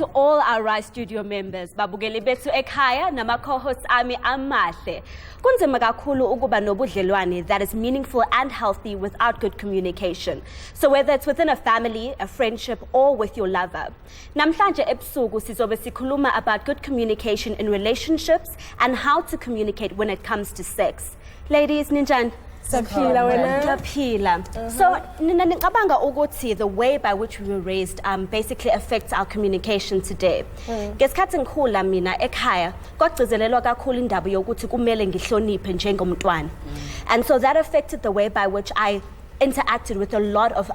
to all our Rise Studio members. Babukeli bethu ekhaya nama co-hosts ami amahle. Kunzima kakhulu ukuba nobudlelwane that is meaningful and healthy without good communication. So whether it's within a family, a friendship, or with your lover. Namhlanje ebusuku sizobe sikhuluma about good communication in relationships and how to communicate when it comes to sex. Ladies, ninjani? So, ngicabanga ukuthi the way by which we were raised basically affects our communication today. Ngesikhathi ngikhula mina ekhaya kwagcizelelwa kakhulu indaba yokuthi kumele ngihloniphe njengomntwana. And so that affected the way by which I interacted with a lot of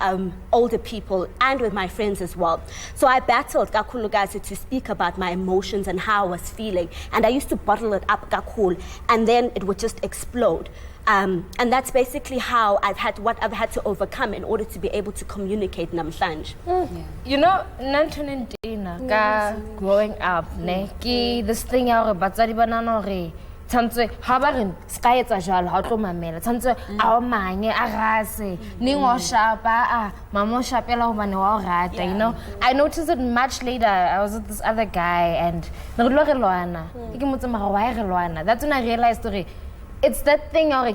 older people and with my friends as well. So I battled kakhulukazi to speak about my emotions and how I was feeling, and I used to bottle it up kakhulu, and then it would just explode. And that's basically how I've had to overcome in order to be able to communicate namhlanje. You know, growing up, this thing Tanto habarin sky at ajal hotlo mamela tanto our mange arase ningo shapa mamo shapela rata, you know. I noticed it much later. I was with this other guy and that's when I realized it's that thing all the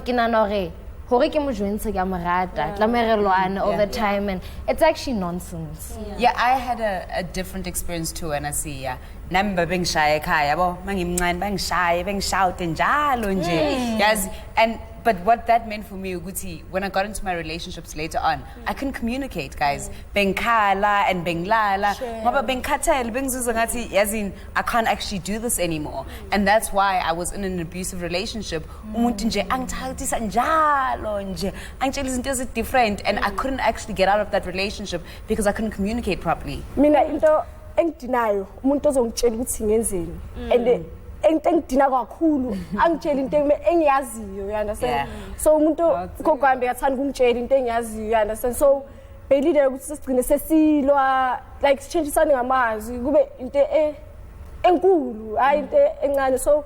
time, and it's actually nonsense. Yeah, I had a different experience too, and I see number being shy, being shy, being shouting, yes, but what that meant for me, when I got into my relationships later on, I couldn't communicate, guys. Being kala and being lala, being katel, being zuzangati, as in I can't actually do this anymore, and that's why I was in an abusive relationship. Different, and I couldn't actually get out of that relationship because I couldn't communicate properly. Mina into engidinayo umuntu ozongitshela ukuthi ngenzeni and engidina kakhulu angitshela into engiyaziyo, you understand? So umuntu kokwami yathanda ukungitshela into engiyaziyo, you understand? So belile ukuthi sigcine sesilwa like sichangeisana ngamazwi kube into enkulu hayi into encane, so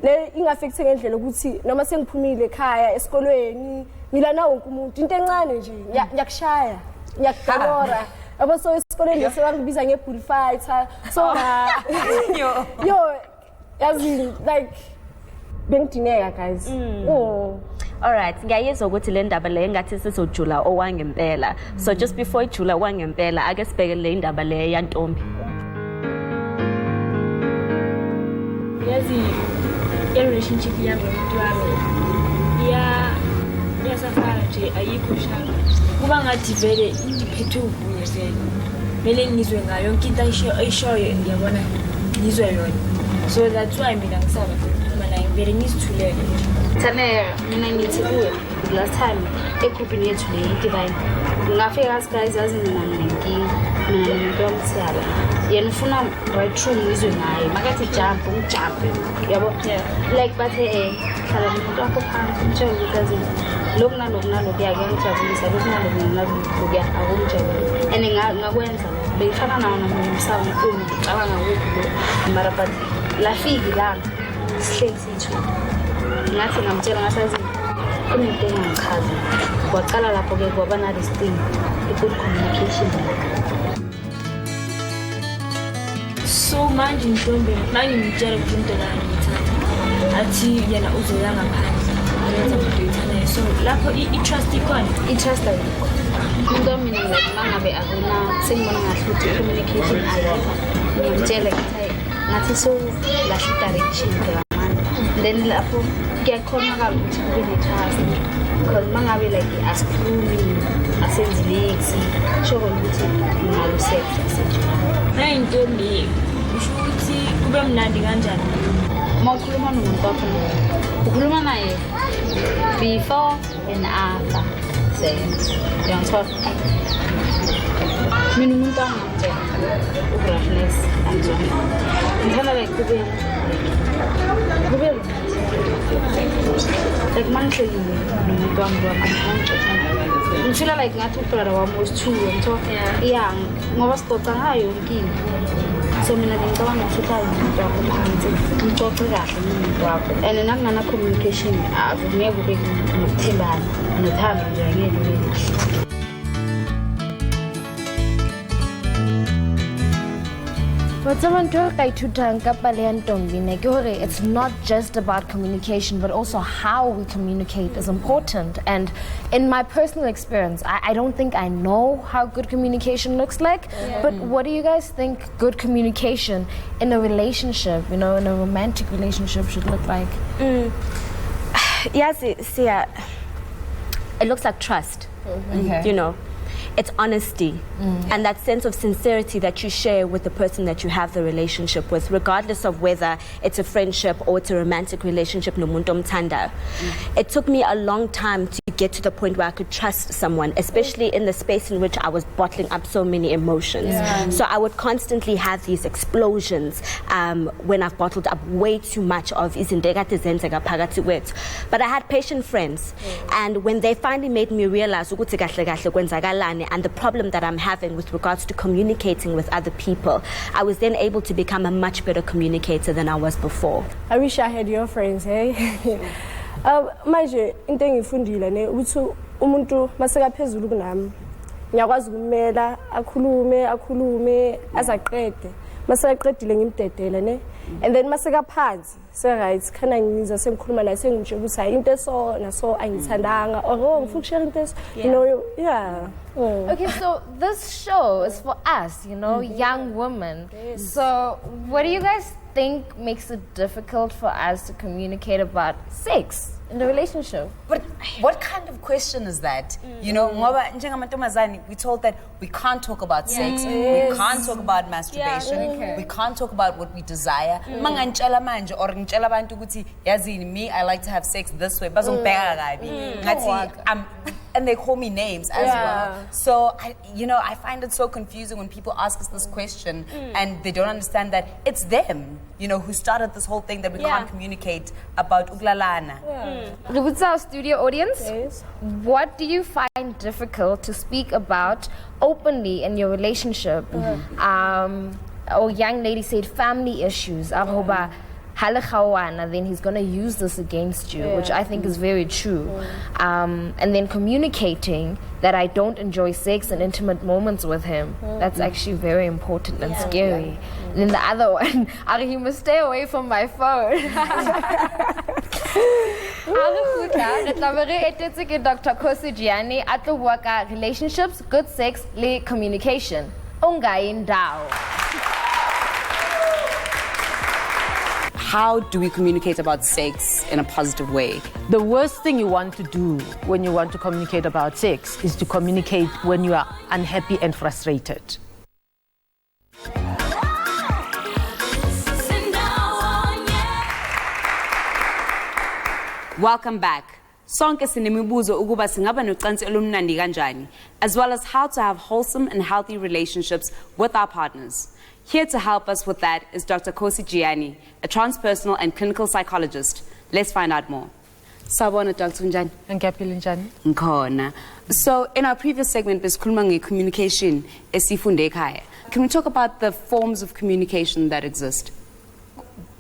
le ingaffecte ngendlela ukuthi noma sengiphumile ekhaya esikolweni ngilana wonke umuntu into encane nje ngiyakushaya ngiyakuganora yabo, so esikolweni nje sebangibiza ngebullfighter, so yo yazi like bengidineka guys. Alright, ngiyayizwa ukuthi le ndaba le ngathi sizojula owangempela. So just before ijula owangempela ake sibheke le ndaba le yantombi. Yazi relationship yami nomuntu wami yasafana nje ayikho shaka. Kuba ngathi vele ngiphethe ubunye vele. Mele ngizwe ngayo yonke into ayishoyo ngiyabona ngizwe yona. So that's why mina ngisaba mina ngivele ngizithulele. Thane mina ngithi kuwe last time egroupini yethu le divine ngafika guys azina mina nomuntu wamthiyala yena ufuna right true ngizwe naye makathi jump yabo like bathe khala umuntu wakho phansi ngitshela ukuthi lokuna kuyangijabulisa lokuna akungijabulisa and ngakwenza beyifana nawo nomsamo omkhulu ngicabanga ukuthi mara but lafiki la sihlezi sithu ngathi ngamtshela ngasazi kunento engichaza kwaqala lapho ke kwaba na this thing good communication. So manje intombi ngimtshela ukuthi into la ngiyithanda athi yena uzoya ngaphandle yenza into oyithandayo, so lapho i-trust ikhona. I-trust ayikho into mina ngabe akuna sengibona ngahle ukuthi communication ayikho ngimtshela ngathi so lahle direction then lapho kuyakhonakala ukuthi kube ne-trust because mangabe like asikhulumi asenzilexi shoko ukuthi ngalo sex nayo intombi usho ukuthi kube mnandi kanjani mawukhuluma nomuntu wakho ukhuluma naye before and after sex, uyangithola mina umuntu angamtshela ugrafness anjani ngithanda like kube like mangihlekile nomuntu wami ngifila like ngathi ubrother wami was-2 yeah ngoba sicoca ngayo yonke into, so mina ngicabanga ukuthi umuntu wakho phansi ngixoxe kahle nomuntu wakho and nakungana communication akungeke kube nokuthembana nothando nje angeke kube. But it's not just about communication, but also how we communicate is important. And in my personal experience, I don't think I know how good communication looks like. But what do you guys think good communication in a relationship, in a romantic relationship should look like? Yes, it looks like trust. It's honesty and that sense of sincerity that you share with the person that you have the relationship with, regardless of whether it's a friendship or it's a romantic relationship. It took me a long time to get to the point where I could trust someone, especially in the space in which I was bottling up so many emotions. So I would constantly have these explosions when I've bottled up way too much of but I had patient friends, and when they finally made me realize and the problem that I'm having with regards to communicating with other people, I was then able to become a much better communicator than I was before. I wish I had your friends, hey? Manje into engifundile ne ukuthi umuntu masekaphezulu kunami ngiyakwazi ukumela akhulume azaqede masaqedile ngimdedela ne, and then masekaphansi right khana ngiza sengikhuluma la sengimsho ukuthi hayi into so naso angithandanga or ngifuna ukushare into Okay, so this show is for us, young women. So what do you guys think makes it difficult for us to communicate about sex in the relationship? But what kind of question is that? Ngoba njengamantombazane, we told that we can't talk about sex, we can't talk about masturbation, we can't talk about what we desire. Mangantshela manje or ngitshela abantu ukuthi yazini me I like to have sex this way, bazongibheka kabi. Ngathi and they call me names as well. So I find it so confusing when people ask us this question and they don't understand that it's them, who started this whole thing that we can't communicate about uglalana. With our studio audience, what do you find difficult to speak about openly in your relationship? Or young lady said family issues. Then he's going to use this against you, which I think is very true. And then communicating that I don't enjoy sex and intimate moments with him. That's actually very important and scary. And then the other one, he must stay away from my phone. Dr. Khosi Jiyane at the work relationships, good sex, communication. How do we communicate about sex in a positive way? The worst thing you want to do when you want to communicate about sex is to communicate when you are unhappy and frustrated. Welcome back. Sonke sinemibuzo ukuba singaba nocansi olumnandi kanjani, as well as how to have wholesome and healthy relationships with our partners. Here to help us with that is Dr. Khosi Jiyane, a transpersonal and clinical psychologist. Let's find out more. Sawubona Dr. Njani. Ngiyaphila njani? Ngikhona. So in our previous segment besikhuluma nge-communication esifunde ekhaya. Can we talk about the forms of communication that exist?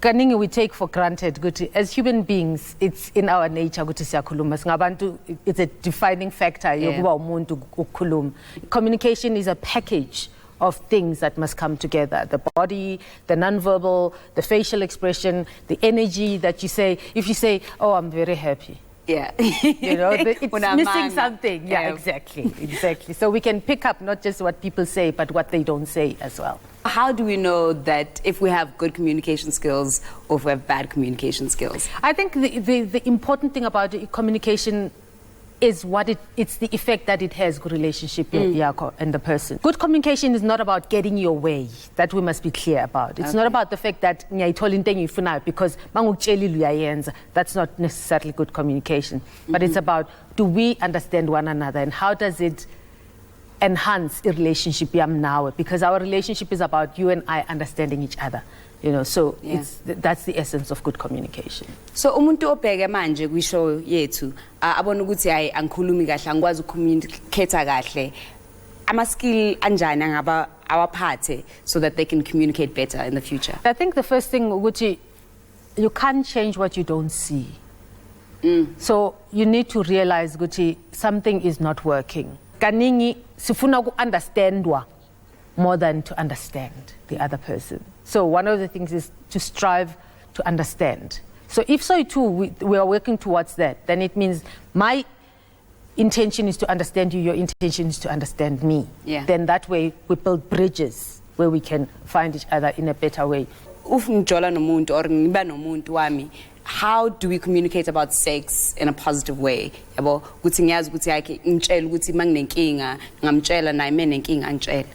Kaningi we take for granted ukuthi as human beings it's in our nature ukuthi siyakhuluma singabantu, it's a defining factor yokuba umuntu ukukhuluma. Communication is a package of things that must come together. The body, the nonverbal, the facial expression, the energy that you say. If you say, oh, I'm very happy. Yeah. It's missing something. Yeah, exactly. So we can pick up not just what people say, but what they don't say as well. How do we know that if we have good communication skills or if we have bad communication skills? I think the important thing about communication is it's the effect that it has good relationship and the person. Good communication is not about getting your way. That we must be clear about. It's not about the fact that because that's not necessarily good communication. But it's about, do we understand one another and how does it enhance a relationship now? Because our relationship is about you and I understanding each other. So that's the essence of good communication. So umuntu obheke manje kwishow yethu abona ukuthi hayi angikhulumi kahle angikwazi ukucommunicate kahle, ama skill anjani angaba awaphathe so that they can communicate better in the future? I think the first thing ukuthi you can't change what you don't see. So you need to realize ukuthi something is not working. Kaningi sifuna ku understandwa more than to understand the other person. So one of the things is to strive to understand. So if so too we are working towards that, then it means my intention is to understand you, your intention is to understand me. Yeah. Then that way we build bridges where we can find each other in a better way. If ngijola nomuntu or ngiba nomuntu wami, how do we communicate about sex in a positive way? Yabo ukuthi ngiyazi ukuthi yakhe ngitshela ukuthi manginenkinga ngamtshela naye menenkinga ngitshela.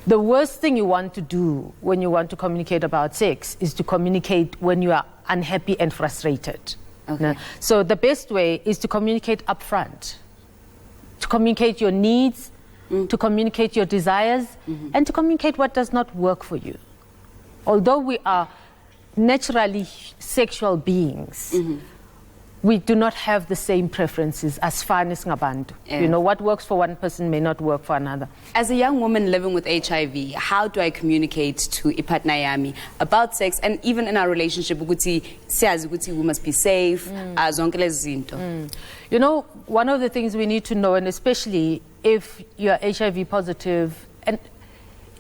The worst thing you want to do when you want to communicate about sex is to communicate when you are unhappy and frustrated. Okay. So the best way is to communicate upfront, to communicate your needs, to communicate your desires, and to communicate what does not work for you. Although we are naturally sexual beings, we do not have the same preferences as far as ngabantu. You know, what works for one person may not work for another. As a young woman living with HIV, how do I communicate to ipartner yami about sex and even in our relationship ukuthi siyazi ukuthi we must be safe, zonke lezi zinto? You know, one of the things we need to know, and especially if you're HIV positive, and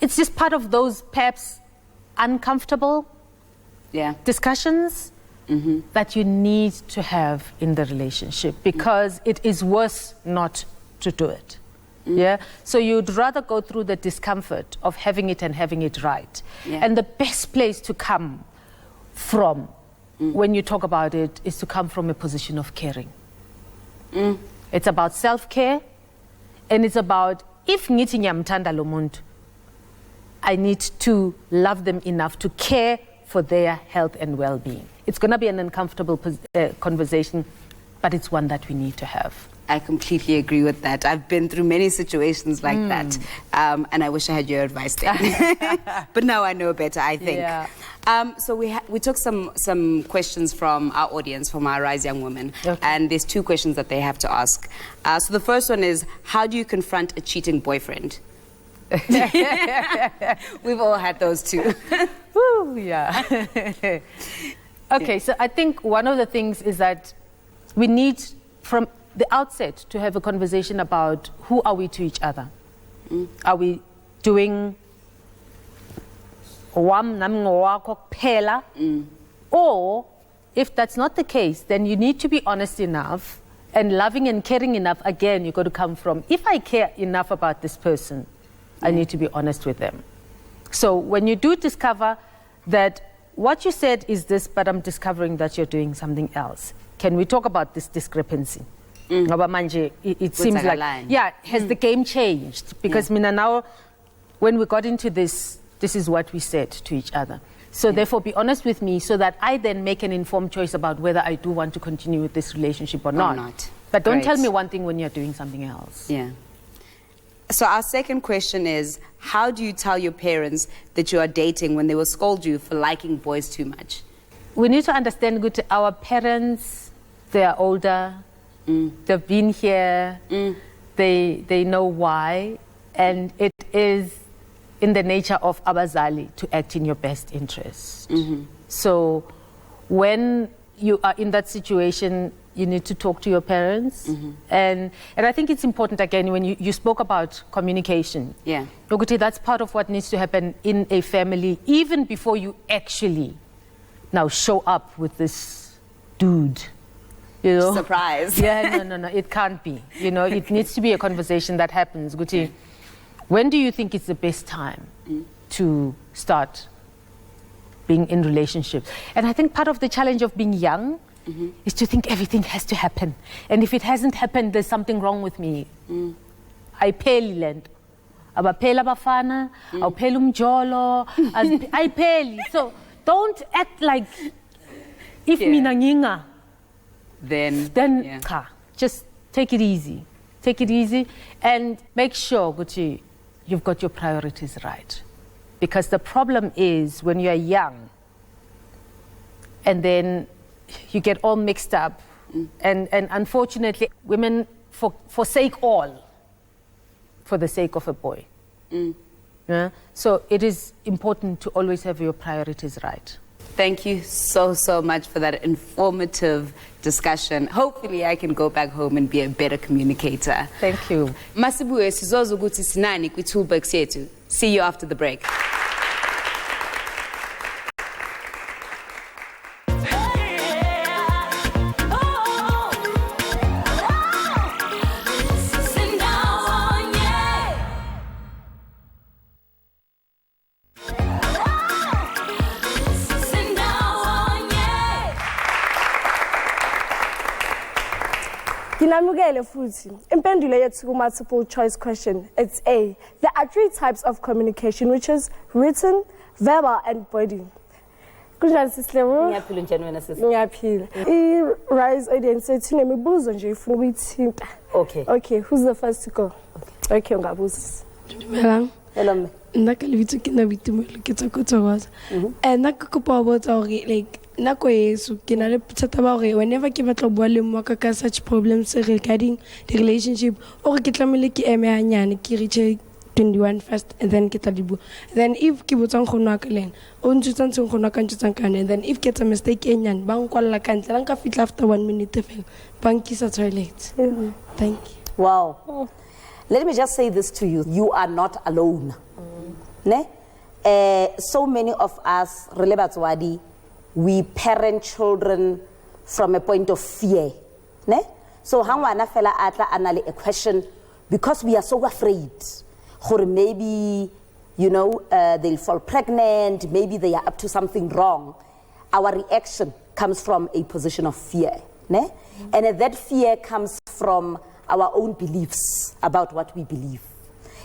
it's just part of those perhaps uncomfortable discussions that you need to have in the relationship, because it is worse not to do it. Yeah, so you'd rather go through the discomfort of having it and having it right. And the best place to come from when you talk about it is to come from a position of caring. It's about self-care, and it's about, if ngithi ngiyamthanda lo muntu, I need to love them enough to care for their health and well-being. It's going to be an uncomfortable conversation, but it's one that we need to have. I completely agree with that. I've been through many situations like that, and I wish I had your advice then. But now I know better, I think. Yeah. So we took some questions from our audience, from our Rise Young Women, and there's 2 questions that they have to ask. So the first one is, how do you confront a cheating boyfriend? We've all had those too. Woo, yeah. Okay, so I think one of the things is that we need from the outset to have a conversation about who are we to each other. Are we doing wam nami ngowakho kuphela? Or if that's not the case, then you need to be honest enough and loving and caring enough. Again, you've got to come from, if I care enough about this person, I need to be honest with them. So when you do discover that what you said is this, but I'm discovering that you're doing something else, can we talk about this discrepancy? Ngoba manje, it seems like, has the game changed? Because mina now, when we got into this is what we said to each other. So therefore, be honest with me so that I then make an informed choice about whether I do want to continue with this relationship or not. But don't tell me one thing when you're doing something else. Yeah. So our second question is, how do you tell your parents that you are dating when they will scold you for liking boys too much? We need to understand good, our parents, they are older, they've been here, they know why, and it is in the nature of abazali to act in your best interest. So when you are in that situation, you need to talk to your parents. And I think it's important, again, when you spoke about communication. Yeah. That's part of what needs to happen in a family, even before you actually now show up with this dude. You know? Surprise. Yeah, no, it can't be. You know, it needs to be a conversation that happens. Guti, when do you think it's the best time to start being in relationships? And I think part of the challenge of being young is to think everything has to happen. And if it hasn't happened, there's something wrong with me. I peli lento. Abaphela bafana, awuphela umjolo, I peli. So don't act like if mina nginga, then just take it easy. Take it easy and make sure, Gucci, you've got your priorities right. Because the problem is when you're young and then you get all mixed up, and unfortunately women forsake all for the sake of a boy. Yeah? So it is important to always have your priorities right. Thank you so much for that informative discussion. Hopefully I can go back home and be a better communicator. Thank you. Masibuye sizoza ukuthi sinani kwi-toolbox yethu. See you after the break. Kinamukele futhi. Impendulo yethu ku multiple choice question. It's A. There are 3 types of communication, which is written, verbal, and body. Kunjani sisilewo? Ngiyaphila njani wena sisi? Ngiyaphila. I-Rise audience ethu nemibuzo nje ifuna ukuyithinta. Okay. Okay, who's the first to go? Okay, ungabuza. Dumelang. Hello. Nna ka lebitso ke na Boitumelo ke tsa Kotsowaza. Nna ke kopa ho botsa hore like nako yeso ke na le bothata ba hore whenever ke batla ho bua le mmoa ka such problems regarding the relationship or ke tlamele ke eme hanyane ke reach 21 first and then ke tla di bua. Then if ke botsa nkgono wa ka lena o ntshutsa ntse nkgono wa ka ntshutsa kana and then if ke tsa mistake e nyane ba nkwalla ka ntle la nka fitla after 1 minute fela ba nkisa toilet. Thank you. Wow. Let me just say this to you. You are not alone. Ne? So many of us, we parent children from a point of fear. Ne? So hangwana fela atla anale a question because we are so afraid. Or maybe, you know, they'll fall pregnant, maybe they are up to something wrong. Our reaction comes from a position of fear. Ne? And that fear comes from our own beliefs about what we believe.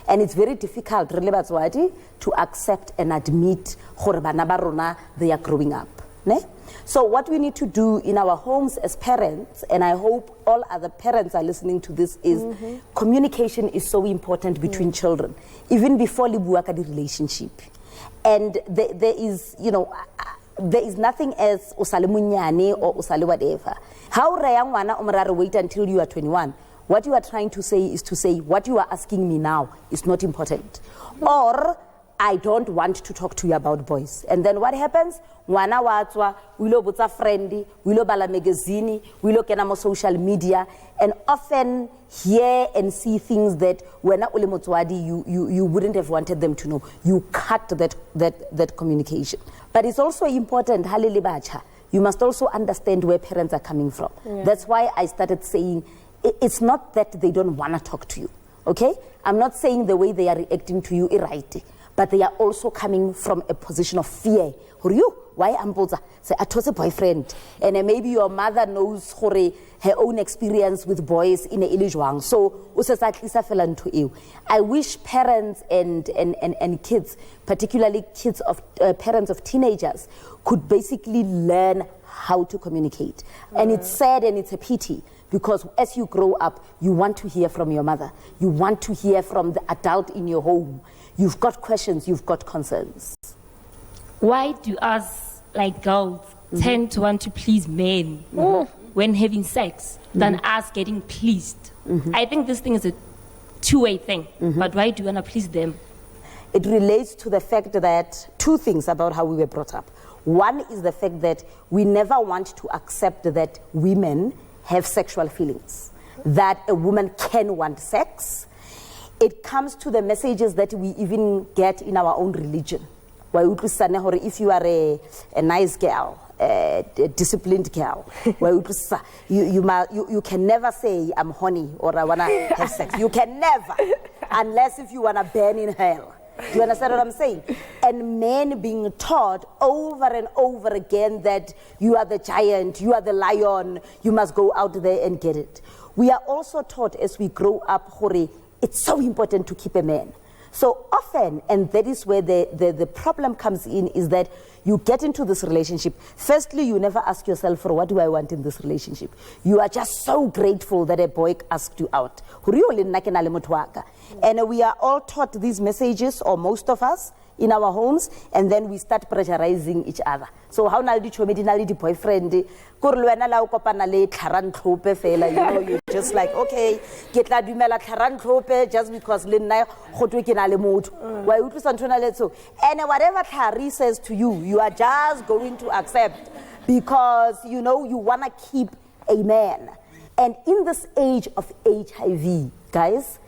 And it's very difficult to accept and admit that they are growing up. Ne? So what we need to do in our homes as parents, and I hope all other parents are listening to this, is communication is so important between children, even before the relationship. And there is, you know, there is nothing as usale munyane or usale whatever. How rare wait until you are 21? What you are trying to say is to say, what you are asking me now is not important. Or, I don't want to talk to you about boys. And then what happens? Wana watwa, wilo buta friendly, wilo bala magazine, wilo kena mo social media, and often hear and see things that when you wouldn't have wanted them to know. You cut that communication. But it's also important, halili bacha, you must also understand where parents are coming from. Yeah. That's why I started saying, it's not that they don't want to talk to you, okay? I'm not saying the way they are reacting to you is right, but they are also coming from a position of fear. Who are you? Why am I say I told a boyfriend, and maybe your mother knows her own experience with boys in a illusion. So I wish parents and kids, particularly kids of parents of teenagers, could basically learn how to communicate. And it's sad and it's a pity. Because as you grow up, you want to hear from your mother. You want to hear from the adult in your home. You've got questions, you've got concerns. Why do us, like girls, tend to want to please men when having sex than us getting pleased? I think this thing is a two-way thing, but why do you want to please them? It relates to the fact that 2 things about how we were brought up. One is the fact that we never want to accept that women have sexual feelings, that a woman can want sex. It comes to the messages that we even get in our own religion. If you are a nice girl, a disciplined girl, you can never say, I'm horny or I want to have sex. You can never, unless if you want to burn in hell. Do you understand what I'm saying? And men being taught over and over again that you are the giant, you are the lion, you must go out there and get it. We are also taught as we grow up, it's so important to keep a man. So often, and that is where the problem comes in, is that you get into this relationship. Firstly, you never ask yourself, for what do I want in this relationship? You are just so grateful that a boy asked you out. And we are all taught these messages, or most of us, in our homes, and then we start pressurizing each other. So how na le chomedi na le di boyfriend kore le wena la o kopana le tlharantlope fela, you know, you just like, okay, ke tla dumela tlharantlope just because le nna gotwe ke na le motho wa utlwisa ntho na le so, and whatever Tlhari says to you, you are just going to accept because you know you want to keep a man. And in this age of HIV, guys,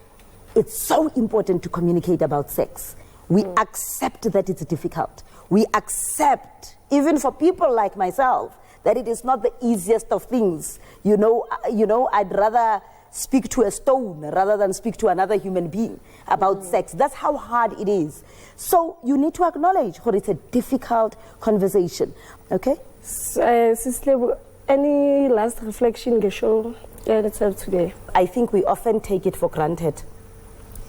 it's so important to communicate about sex. We accept that it's difficult. We accept, even for people like myself, that it is not the easiest of things. You know, I'd rather speak to a stone rather than speak to another human being about sex. That's how hard it is. So you need to acknowledge that it's a difficult conversation. Okay? Sister, any last reflection in the show today? I think we often take it for granted,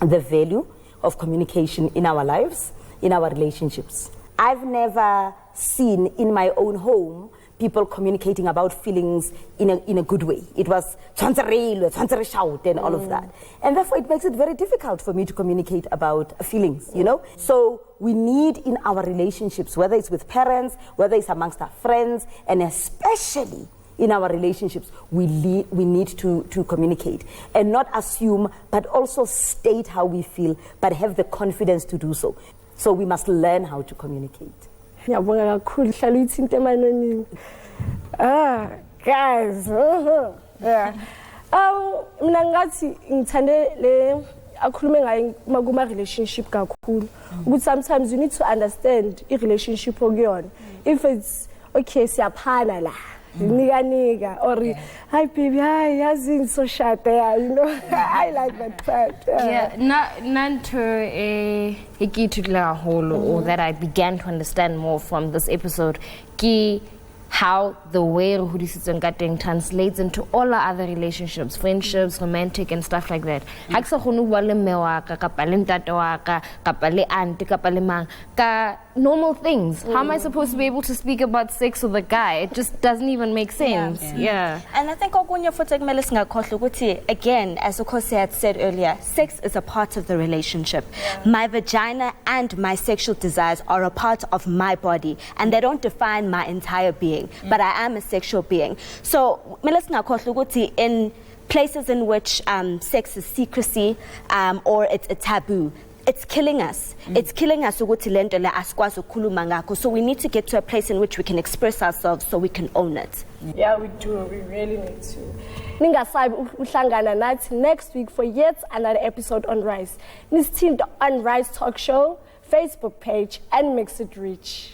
the value of communication in our lives, in our relationships. I've never seen in my own home people communicating about feelings in a good way. It was tshwantse shout and all of that. And therefore it makes it very difficult for me to communicate about feelings, you know? So we need in our relationships, whether it's with parents, whether it's amongst our friends, and especially in our relationships, we need to communicate and not assume, but also state how we feel, but have the confidence to do so. So we must learn how to communicate. Ngiyabonga kakhulu hlala uyithinte emanonini. Guys. Yeah. Mina ngathi ngithande le akhulume ngayo kuma relationship kakhulu. Ukuthi sometimes you need to understand I relationship okuyona. If it's okay siyaphana la. Niga or hi baby, hi yazi so shy there, you know. I like that part. Yeah, nanto or that I began to understand more from this episode ki how the way Ruhudisitsongateng translates into all our other relationships, friendships, romantic and stuff like that. Haksa khonu bua le mme wa ka kapa le ntate wa ka kapa le auntie kapa le mang ka normal things. How am I supposed to be able to speak about sex with a guy? It just doesn't even make sense. Yeah. And I think okunye futhi kumele singakhohlwa ukuthi again, as Khosi had said earlier, sex is a part of the relationship. My vagina and my sexual desires are a part of my body and they don't define my entire being. But I am a sexual being. So, in places in which sex is secrecy or it's a taboo, it's killing us. It's killing us. So we need to get to a place in which we can express ourselves so we can own it. Yeah, we do. We really need to. Ningasabi uhlangana nathi next week for yet another episode on Rise. This team on Rise Talk Show, Facebook page, and Mix It Reach.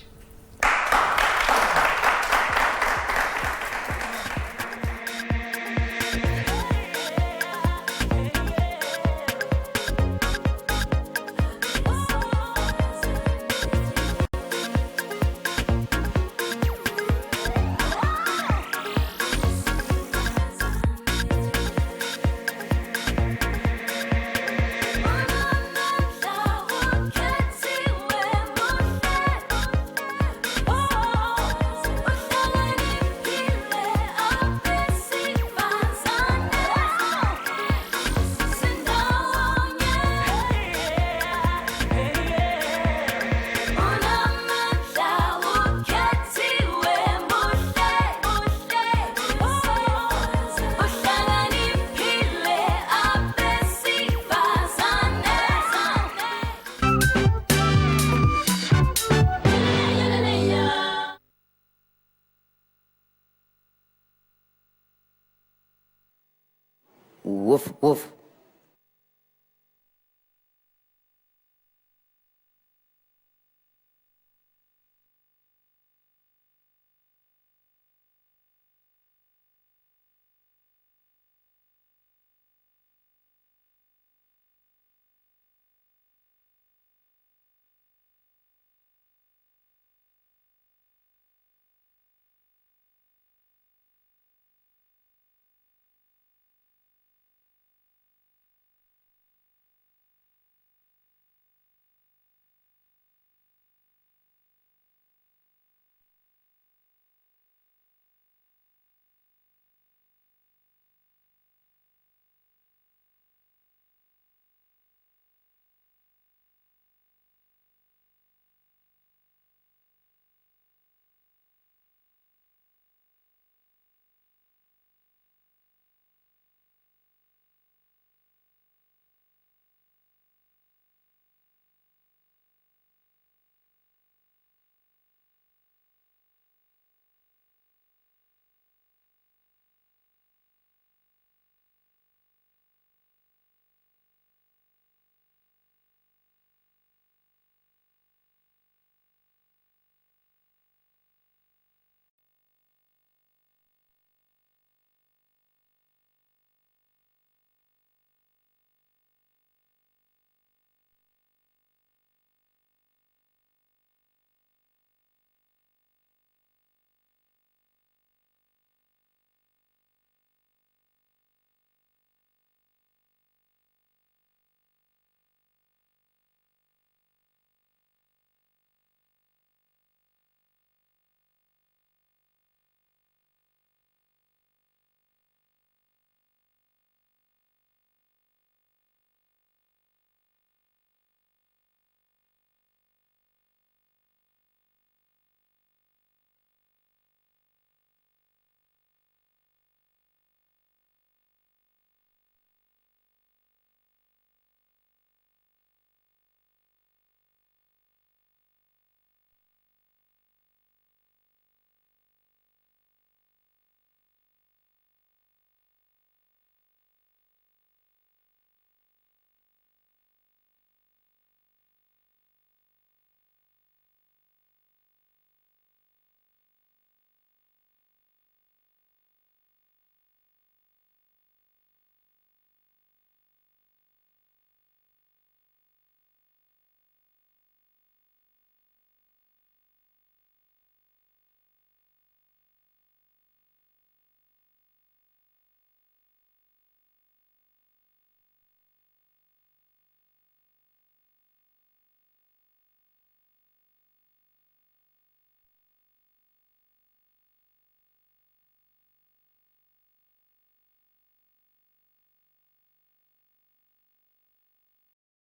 Woof, woof.